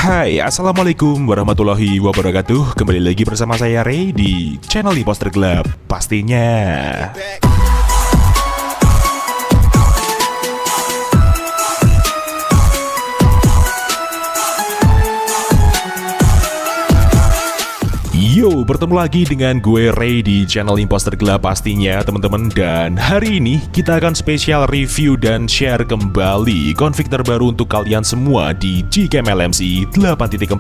Hai, assalamualaikum warahmatullahi wabarakatuh. Kembali lagi bersama saya Ray di channel Imposter Club pastinya. Yo, bertemu lagi dengan gue Ray di channel Imposter Club pastinya teman-teman. Dan hari ini kita akan spesial review dan share kembali config terbaru untuk kalian semua di Gcam LMC 8.4,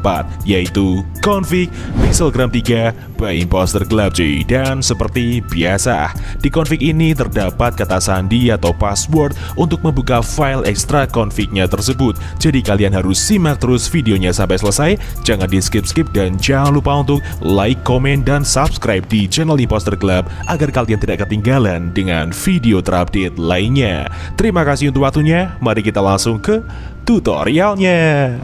yaitu config Pixelgram 3 by Imposter Club cuy. Dan seperti biasa, di config ini terdapat kata sandi atau password untuk membuka file ekstra confignya tersebut. Jadi kalian harus simak terus videonya sampai selesai, jangan di skip-skip, dan jangan lupa untuk like, komen, dan subscribe di channel Imposter Club agar kalian tidak ketinggalan dengan video terupdate lainnya. Terima kasih untuk waktunya, mari kita langsung ke tutorialnya.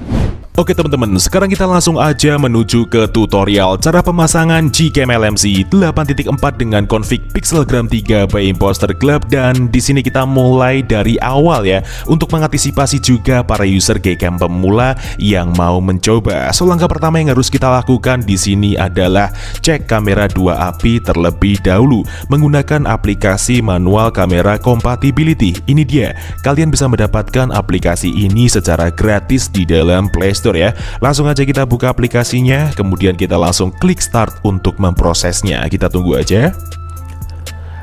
Oke teman-teman, sekarang kita langsung aja menuju ke tutorial cara pemasangan Gcam LMC 8.4 dengan config Pixelgram 3 by Imposter Club. Dan di sini kita mulai dari awal ya, untuk mengantisipasi juga para user Gcam pemula yang mau mencoba. So, langkah pertama yang harus kita lakukan di sini adalah cek kamera 2 API terlebih dahulu menggunakan aplikasi manual kamera compatibility. Ini dia, kalian bisa mendapatkan aplikasi ini secara gratis di dalam Play Store ya. Langsung aja kita buka aplikasinya, kemudian kita langsung klik start untuk memprosesnya. Kita tunggu aja.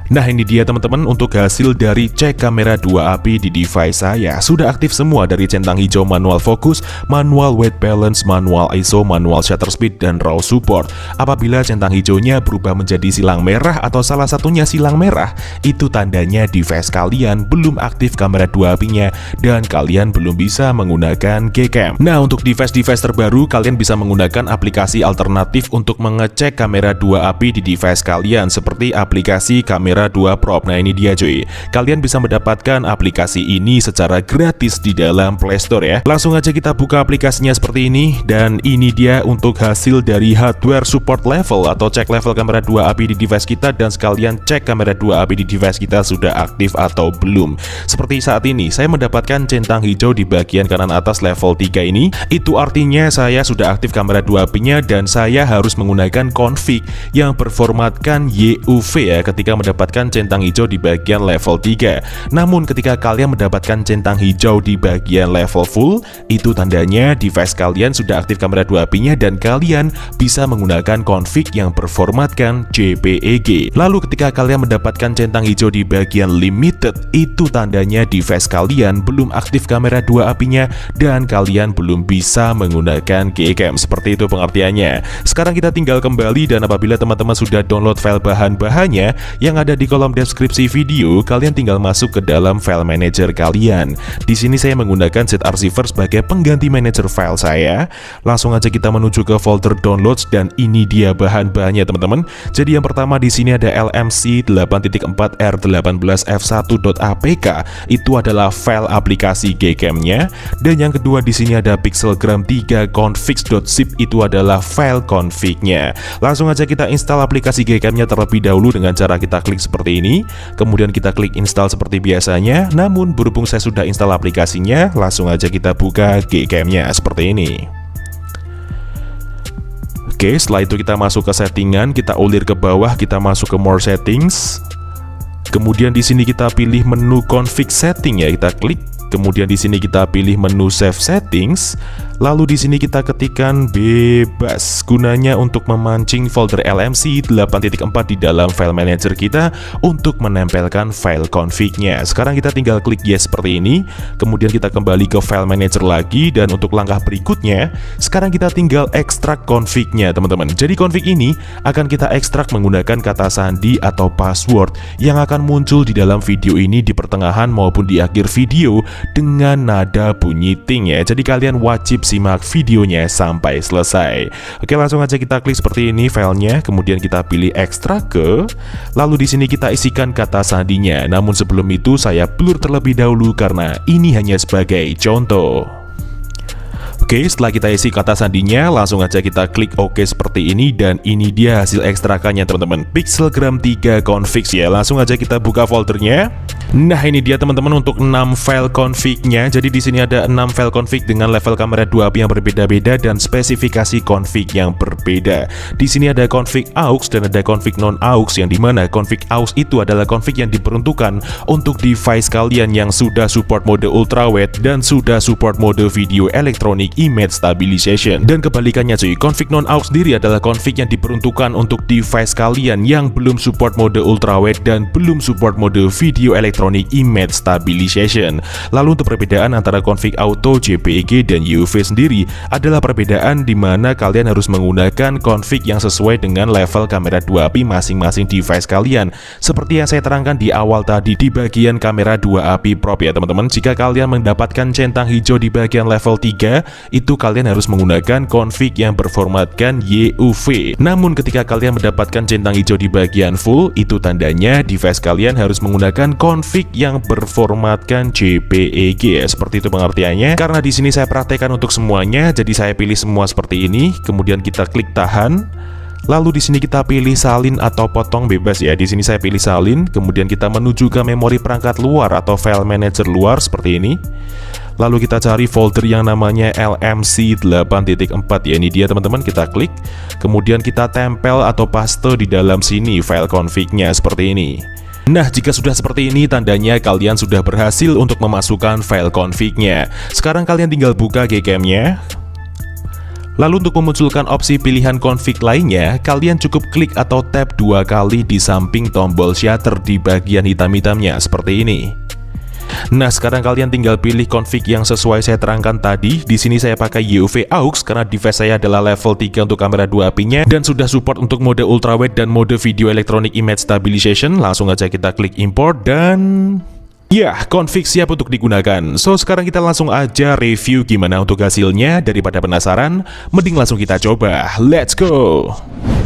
Nah, ini dia teman-teman untuk hasil dari cek kamera 2 API di device saya. Sudah aktif semua dari centang hijau manual fokus, manual white balance, manual ISO, manual shutter speed, dan RAW support. Apabila centang hijaunya berubah menjadi silang merah atau salah satunya silang merah, itu tandanya device kalian belum aktif kamera 2 API-nya dan kalian belum bisa menggunakan Gcam. Nah, untuk device-device terbaru, kalian bisa menggunakan aplikasi alternatif untuk mengecek kamera 2 API di device kalian, seperti aplikasi kamera 2 Prop. Nah, ini dia cuy, kalian bisa mendapatkan aplikasi ini secara gratis di dalam Play Store ya. Langsung aja kita buka aplikasinya seperti ini. Dan ini dia untuk hasil dari hardware support level atau cek level kamera 2 API di device kita, dan sekalian cek kamera 2 API di device kita sudah aktif atau belum. Seperti saat ini saya mendapatkan centang hijau di bagian kanan atas level 3 ini. Itu artinya saya sudah aktif kamera 2 API-nya dan saya harus menggunakan config yang berformatkan YUV ya ketika mendapatkan centang hijau di bagian level 3. Namun ketika kalian mendapatkan centang hijau di bagian level full, itu tandanya device kalian sudah aktif kamera 2 API-nya dan kalian bisa menggunakan config yang berformatkan JPEG. Lalu ketika kalian mendapatkan centang hijau di bagian limited, itu tandanya device kalian belum aktif kamera 2 API-nya dan kalian belum bisa menggunakan Gcam. Seperti itu pengertiannya. Sekarang kita tinggal kembali, dan apabila teman-teman sudah download file bahan-bahannya yang ada di kolom deskripsi video, kalian tinggal masuk ke dalam file manager kalian. Di sini saya menggunakan ZArchiver sebagai pengganti manager file saya. Langsung aja kita menuju ke folder downloads, dan ini dia bahan-bahannya teman-teman. Jadi yang pertama di sini ada LMC 8.4 R18F1.apk. Itu adalah file aplikasi Gcam-nya. Dan yang kedua di sini ada Pixelgram 3 configs.zip. Itu adalah file config-nya. Langsung aja kita install aplikasi Gcam-nya terlebih dahulu dengan cara kita klik seperti ini, kemudian kita klik install seperti biasanya. Namun berhubung saya sudah install aplikasinya, langsung aja kita buka Gcam-nya seperti ini. Oke, setelah itu kita masuk ke settingan, kita ulir ke bawah, kita masuk ke more settings. Kemudian di sini kita pilih menu config setting ya, kita klik. Kemudian di sini kita pilih menu save settings. Lalu di sini kita ketikkan bebas, gunanya untuk memancing folder LMC 8.4 di dalam file manager kita untuk menempelkan file config-nya. Sekarang kita tinggal klik yes seperti ini. Kemudian kita kembali ke file manager lagi, dan untuk langkah berikutnya, sekarang kita tinggal ekstrak config-nya teman-teman. Jadi config ini akan kita ekstrak menggunakan kata sandi atau password yang akan muncul di dalam video ini di pertengahan maupun di akhir video dengan nada bunyi ting ya. Jadi kalian wajib simak videonya sampai selesai. Oke, langsung aja kita klik seperti ini filenya, kemudian kita pilih ekstrak ke, lalu di sini kita isikan kata sandinya. Namun sebelum itu saya blur terlebih dahulu karena ini hanya sebagai contoh. Oke, setelah kita isi kata sandinya, langsung aja kita klik OK seperti ini, dan ini dia hasil ekstrakannya teman-teman. Pixelgram 3 config ya. Langsung aja kita buka foldernya. Nah, ini dia teman-teman untuk 6 file config-nya. Jadi di sini ada 6 file config dengan level kamera 2API yang berbeda-beda dan spesifikasi config yang berbeda. Di sini ada config aux dan ada config non aux, yang dimana config aux itu adalah config yang diperuntukkan untuk device kalian yang sudah support mode ultrawide dan sudah support mode video electronic image stabilization. Dan kebalikannya cuy, config non aux sendiri adalah config yang diperuntukkan untuk device kalian yang belum support mode ultrawide dan belum support mode video electronic image stabilization. Lalu untuk perbedaan antara config auto, JPEG dan UV sendiri adalah perbedaan di mana kalian harus menggunakan config yang sesuai dengan level kamera 2API masing-masing device kalian. Seperti yang saya terangkan di awal tadi di bagian kamera 2API prop ya teman-teman. Jika kalian mendapatkan centang hijau di bagian level 3, itu kalian harus menggunakan config yang berformatkan YUV. Namun ketika kalian mendapatkan centang hijau di bagian full, itu tandanya device kalian harus menggunakan config yang berformatkan JPEG ya. Seperti itu pengertiannya. Karena di sini saya praktekkan untuk semuanya, jadi saya pilih semua seperti ini, kemudian kita klik tahan. Lalu di sini kita pilih salin atau potong bebas ya. Di sini saya pilih salin, kemudian kita menuju ke memori perangkat luar atau file manager luar seperti ini. Lalu kita cari folder yang namanya LMC 8.4 ya. Ini dia teman-teman, kita klik. Kemudian kita tempel atau paste di dalam sini file config-nya seperti ini. Nah, jika sudah seperti ini, tandanya kalian sudah berhasil untuk memasukkan file config-nya. Sekarang kalian tinggal buka Gcam-nya. Lalu untuk memunculkan opsi pilihan config lainnya, kalian cukup klik atau tap 2 kali di samping tombol shutter di bagian hitam-hitamnya seperti ini. Nah, sekarang kalian tinggal pilih config yang sesuai saya terangkan tadi. Di sini saya pakai YUV aux karena device saya adalah level 3 untuk kamera 2API-nya dan sudah support untuk mode ultrawide dan mode video electronic image stabilization. Langsung aja kita klik import dan ya, config siap untuk digunakan. So, sekarang kita langsung aja review gimana untuk hasilnya. Daripada penasaran, mending langsung kita coba. Let's go!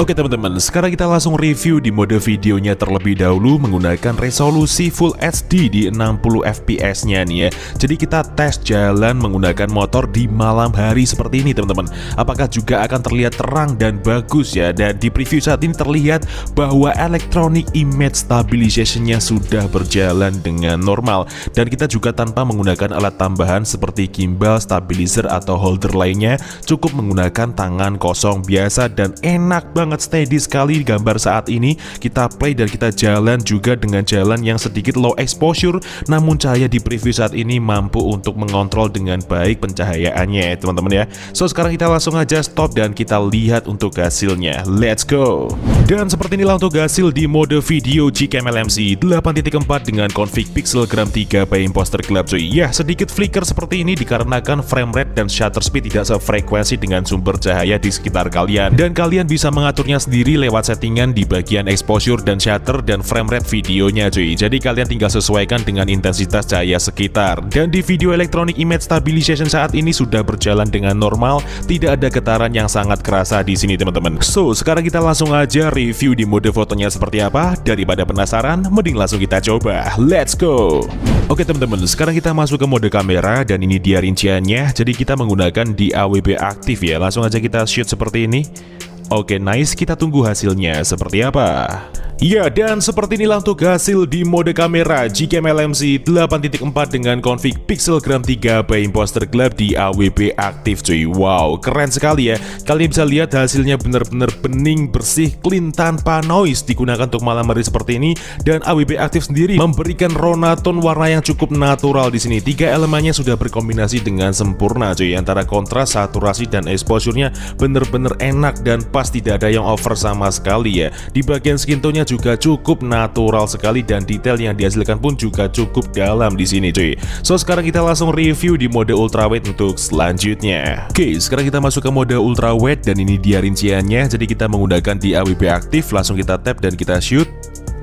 Oke teman-teman, sekarang kita langsung review di mode videonya terlebih dahulu menggunakan resolusi Full HD di 60 fps-nya nih ya. Jadi kita tes jalan menggunakan motor di malam hari seperti ini teman-teman. Apakah juga akan terlihat terang dan bagus ya. Dan di preview saat ini terlihat bahwa electronic image stabilization-nya sudah berjalan dengan normal. Dan kita juga tanpa menggunakan alat tambahan seperti gimbal, stabilizer, atau holder lainnya. Cukup menggunakan tangan kosong biasa dan enak banget, steady sekali gambar saat ini. Kita play dan kita jalan juga dengan jalan yang sedikit low exposure, namun cahaya di preview saat ini mampu untuk mengontrol dengan baik pencahayaannya teman-teman ya. So, sekarang kita langsung aja stop dan kita lihat untuk hasilnya. Let's go! Dan seperti inilah untuk hasil di mode video Gcam LMC 8.4 dengan config Pixelgram 3 by Imposter Club cuy. Ya, sedikit flicker seperti ini dikarenakan frame rate dan shutter speed tidak sefrekuensi dengan sumber cahaya di sekitar kalian. Dan kalian bisa mengaturnya sendiri lewat settingan di bagian exposure dan shutter dan frame rate videonya cuy. Jadi kalian tinggal sesuaikan dengan intensitas cahaya sekitar. Dan di video electronic image stabilization saat ini sudah berjalan dengan normal, tidak ada getaran yang sangat kerasa di sini teman-teman. So, sekarang kita langsung aja review di mode fotonya seperti apa. Daripada penasaran, mending langsung kita coba. Let's go! Oke teman-teman, sekarang kita masuk ke mode kamera dan ini dia rinciannya. Jadi kita menggunakan di AWB aktif ya. Langsung aja kita shoot seperti ini. Oke, nice, kita tunggu hasilnya seperti apa. Ya, dan seperti inilah untuk hasil di mode kamera Gcam LMC 8.4 dengan config Pixelgram 3 by Imposter Club di AWB aktif cuy. Wow, keren sekali ya. Kalian bisa lihat hasilnya benar-benar bening, bersih, clean, tanpa noise digunakan untuk malam hari seperti ini. Dan AWB aktif sendiri memberikan rona tone warna yang cukup natural di sini. 3 elemennya sudah berkombinasi dengan sempurna cuy. Antara kontras, saturasi, dan exposure-nya benar-benar enak dan pas, tidak ada yang over sama sekali ya. Di bagian skin tone-nya juga cukup natural sekali dan detail yang dihasilkan pun juga cukup dalam di sini cuy. So, sekarang kita langsung review di mode ultrawide untuk selanjutnya. Oke, sekarang kita masuk ke mode ultrawide dan ini dia rinciannya. Jadi kita menggunakan di AWB aktif, langsung kita tap dan kita shoot.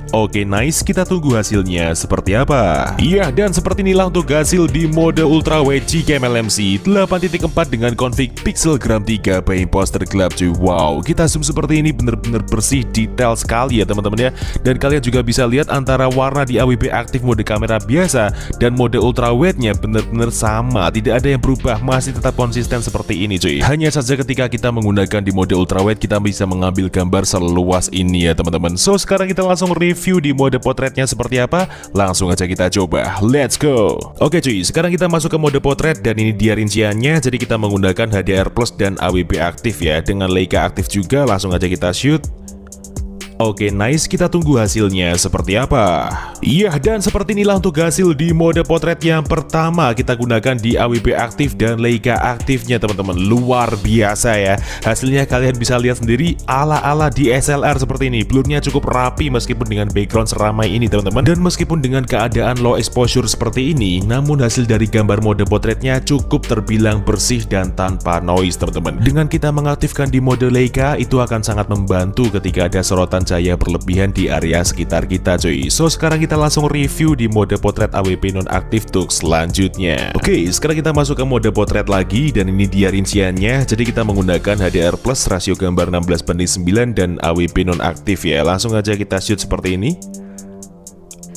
Oke, nice, kita tunggu hasilnya seperti apa. Iya, dan seperti inilah untuk hasil di mode ultrawide GKMLMC 8.4 dengan config pixelgram 3 by Imposter Club cuy. Wow, kita zoom seperti ini bener-bener bersih, detail sekali ya teman-teman ya. Dan kalian juga bisa lihat antara warna di AWP aktif mode kamera biasa dan mode ultrawide-nya bener-bener sama, tidak ada yang berubah, masih tetap konsisten seperti ini cuy. Hanya saja ketika kita menggunakan di mode ultrawide kita bisa mengambil gambar seluas ini ya teman-teman. So sekarang kita langsung review di mode potretnya seperti apa, langsung aja kita coba, let's go. Oke cuy, sekarang kita masuk ke mode potret dan ini dia rinciannya. Jadi kita menggunakan HDR plus dan AWP aktif ya, dengan Leica aktif juga, langsung aja kita shoot. Oke, nice, kita tunggu hasilnya seperti apa. Iya, dan seperti inilah untuk hasil di mode potret yang pertama. Kita gunakan di AWP aktif dan Leica aktifnya teman-teman. Luar biasa ya. Hasilnya kalian bisa lihat sendiri ala-ala di SLR seperti ini. Blurnya cukup rapi meskipun dengan background seramai ini teman-teman. Dan meskipun dengan keadaan low exposure seperti ini, namun hasil dari gambar mode potretnya cukup terbilang bersih dan tanpa noise teman-teman. Dengan kita mengaktifkan di mode Leica, itu akan sangat membantu ketika ada sorotan cahaya berlebihan di area sekitar kita cuy. So sekarang kita langsung review di mode potret AWP nonaktif untuk selanjutnya. Oke, sekarang kita masuk ke mode potret lagi dan ini dia rinciannya. Jadi kita menggunakan HDR plus, rasio gambar 16:9 dan AWP nonaktif ya. Langsung aja kita shoot seperti ini.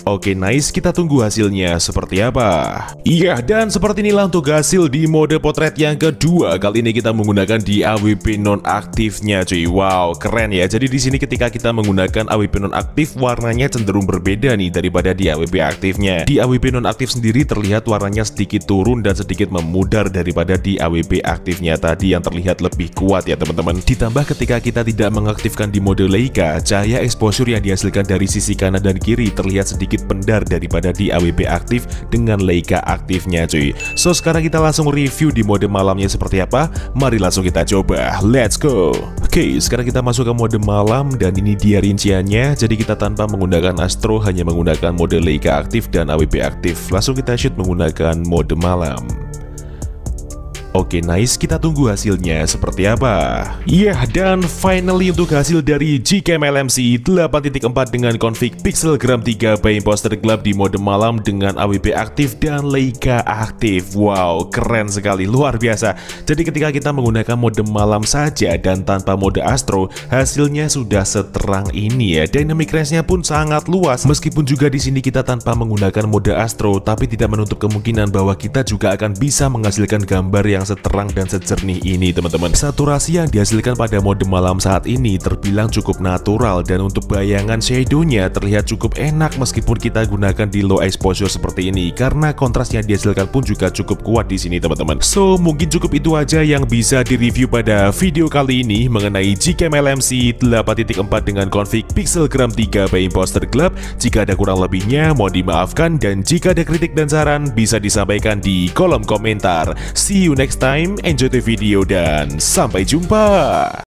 Oke, nice, kita tunggu hasilnya seperti apa. Iya, dan seperti inilah untuk hasil di mode potret yang kedua. Kali ini kita menggunakan di AWP nonaktifnya cuy. Wow, keren ya. Jadi di sini ketika kita menggunakan AWP nonaktif, warnanya cenderung berbeda nih daripada di AWP aktifnya. Di AWP nonaktif sendiri terlihat warnanya sedikit turun dan sedikit memudar daripada di AWP aktifnya tadi yang terlihat lebih kuat ya teman-teman. Ditambah ketika kita tidak mengaktifkan di mode Leica, cahaya exposure yang dihasilkan dari sisi kanan dan kiri terlihat sedikit pendar daripada di AWP aktif dengan Leica aktifnya cuy. So sekarang kita langsung review di mode malamnya seperti apa. Mari langsung kita coba, let's go. Oke, sekarang kita masuk ke mode malam dan ini dia rinciannya. Jadi kita tanpa menggunakan Astro, hanya menggunakan mode Leica aktif dan AWP aktif. Langsung kita shoot menggunakan mode malam. Oke, nice, kita tunggu hasilnya seperti apa. Iya, dan finally untuk hasil dari GKMLMC 8.4 dengan config pixelgram 3 by Imposter Club di mode malam dengan AWP aktif dan Leica aktif. Wow, keren sekali, luar biasa. Jadi ketika kita menggunakan mode malam saja dan tanpa mode Astro, hasilnya sudah seterang ini ya. Dynamic range-nya pun sangat luas. Meskipun juga di sini kita tanpa menggunakan mode Astro, tapi tidak menutup kemungkinan bahwa kita juga akan bisa menghasilkan gambar yang seterang dan sejernih ini teman-teman. Saturasi yang dihasilkan pada mode malam saat ini terbilang cukup natural dan untuk bayangan shadow-nya terlihat cukup enak meskipun kita gunakan di low exposure seperti ini, karena kontras yang dihasilkan pun juga cukup kuat di sini teman-teman. So mungkin cukup itu aja yang bisa direview pada video kali ini mengenai GKMLMC 8.4 dengan config pixelgram 3 by Imposter Club. Jika ada kurang lebihnya mohon dimaafkan, dan jika ada kritik dan saran bisa disampaikan di kolom komentar. See you next time, enjoy the video dan sampai jumpa.